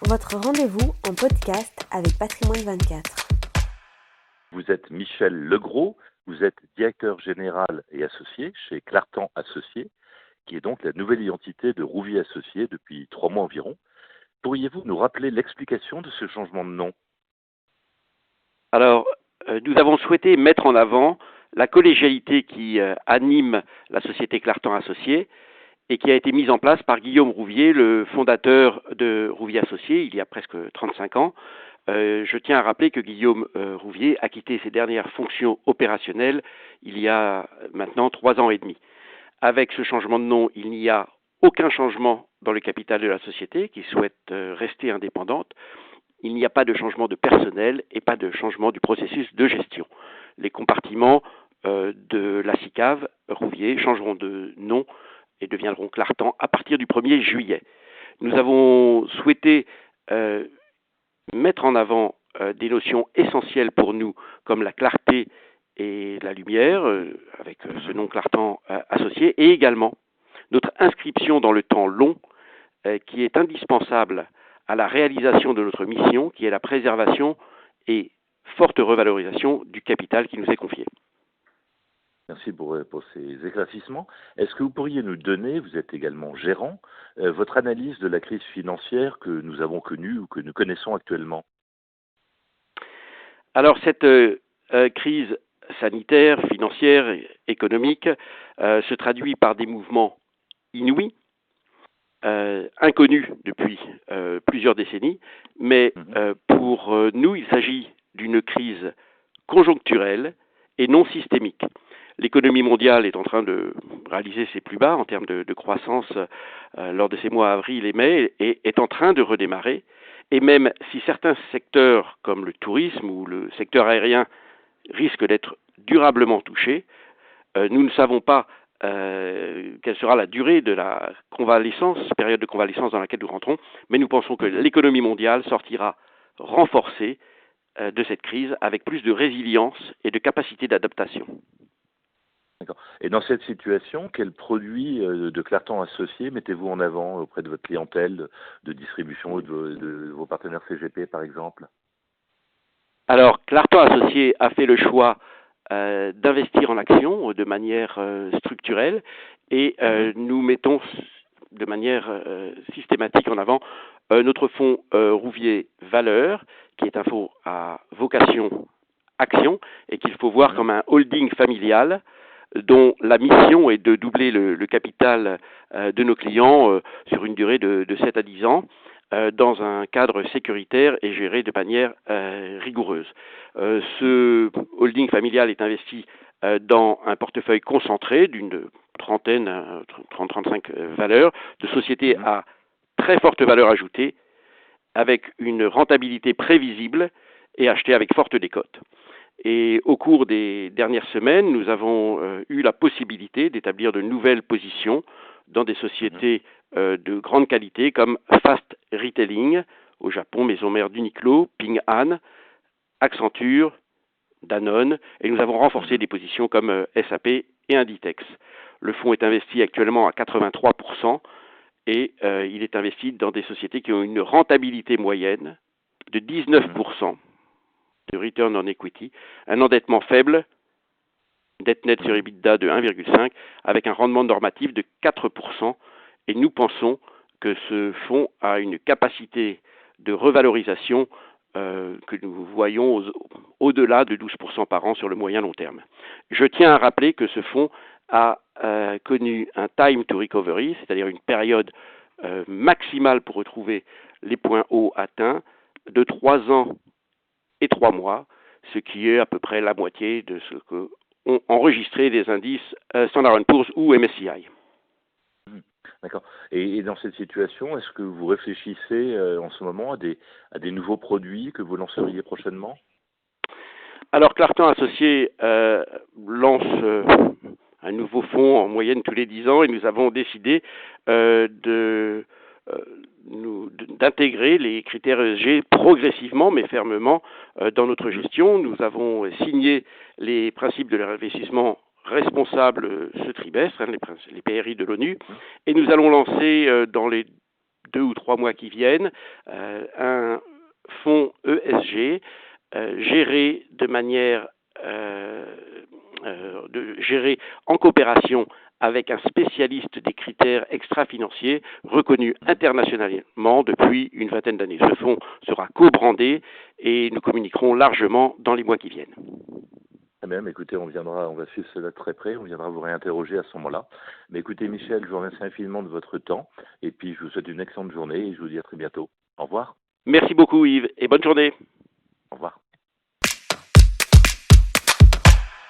Votre rendez-vous en podcast avec Patrimoine 24. Vous êtes Michel Legros, vous êtes directeur général et associé chez Clartan Associés, qui est donc la nouvelle identité de Rouvier Associés depuis 3 mois environ. Pourriez-vous nous rappeler l'explication de ce changement de nom ? Alors, nous avons souhaité mettre en avant la collégialité qui anime la société Clartan Associés et qui a été mise en place par Guillaume Rouvier, le fondateur de Rouvier Associés, il y a presque 35 ans. Je tiens à rappeler que Guillaume Rouvier a quitté ses dernières fonctions opérationnelles il y a maintenant 3 ans et demi. Avec ce changement de nom, il n'y a aucun changement dans le capital de la société qui souhaite rester indépendante. Il n'y a pas de changement de personnel et pas de changement du processus de gestion. Les compartiments de la SICAV Rouvier changeront de nom et deviendront Clartan à partir du 1er juillet. Nous avons souhaité mettre en avant des notions essentielles pour nous, comme la clarté et la lumière, avec ce nom Clartan associé, et également notre inscription dans le temps long, qui est indispensable à la réalisation de notre mission, qui est la préservation et forte revalorisation du capital qui nous est confié. Merci pour ces éclaircissements. Est-ce que vous pourriez nous donner, vous êtes également gérant, votre analyse de la crise financière que nous avons connue ou que nous connaissons actuellement ? Alors cette crise sanitaire, financière, économique se traduit par des mouvements inouïs, inconnus depuis plusieurs décennies, mais pour nous, il s'agit d'une crise conjoncturelle et non systémique. L'économie mondiale est en train de réaliser ses plus bas en termes de croissance lors de ces mois avril et mai et est en train de redémarrer. Et même si certains secteurs comme le tourisme ou le secteur aérien risquent d'être durablement touchés, nous ne savons pas quelle sera la durée de la convalescence, période de convalescence dans laquelle nous rentrons, mais nous pensons que l'économie mondiale sortira renforcée de cette crise avec plus de résilience et de capacité d'adaptation. D'accord. Et dans cette situation, quels produits de Clartan Associés mettez-vous en avant auprès de votre clientèle de distribution ou de vos partenaires CGP par exemple ? Alors, Clartan Associés a fait le choix d'investir en actions de manière structurelle et nous mettons de manière systématique en avant notre fonds Rouvier Valeurs, qui est un fonds à vocation action et qu'il faut voir comme un holding familial dont la mission est de doubler le capital de nos clients sur une durée de 7 à 10 ans dans un cadre sécuritaire et géré de manière rigoureuse. Ce holding familial est investi dans un portefeuille concentré d'une trentaine, 30-35 valeurs, de sociétés à très forte valeur ajoutée, avec une rentabilité prévisible et achetée avec forte décote. Et au cours des dernières semaines, nous avons eu la possibilité d'établir de nouvelles positions dans des sociétés de grande qualité comme Fast Retailing au Japon, maison mère d'Uniqlo, Ping An, Accenture, Danone, et nous avons renforcé des positions comme SAP et Inditex. Le fonds est investi actuellement à 83% et il est investi dans des sociétés qui ont une rentabilité moyenne de 19%. De return on equity, un endettement faible, dette nette sur EBITDA de 1,5, avec un rendement normatif de 4%. Et nous pensons que ce fonds a une capacité de revalorisation que nous voyons au-delà de 12% par an sur le moyen long terme. Je tiens à rappeler que ce fonds a connu un time to recovery, c'est-à-dire une période maximale pour retrouver les points hauts atteints de 3 ans et 3 mois, ce qui est à peu près la moitié de ce qu'ont enregistré des indices Standard & Poor's ou MSCI. D'accord. Et dans cette situation, est-ce que vous réfléchissez en ce moment à des nouveaux produits que vous lanceriez prochainement ? Alors, Clartan Associés lance un nouveau fonds en moyenne tous les 10 ans et nous avons décidé d'intégrer les critères ESG progressivement mais fermement dans notre gestion. Nous avons signé les principes de l'investissement responsable ce trimestre, les PRI de l'ONU, et nous allons lancer dans les 2 ou 3 mois qui viennent, un fonds ESG géré de manière géré en coopération avec un spécialiste des critères extra-financiers reconnu internationalement depuis une vingtaine d'années. Ce fonds sera co-brandé et nous communiquerons largement dans les mois qui viennent. Très bien, écoutez, on va suivre cela de très près, on viendra vous réinterroger à ce moment-là. Mais écoutez, Michel, je vous remercie infiniment de votre temps, et puis je vous souhaite une excellente journée, et je vous dis à très bientôt. Au revoir. Merci beaucoup Yves, et bonne journée. Au revoir.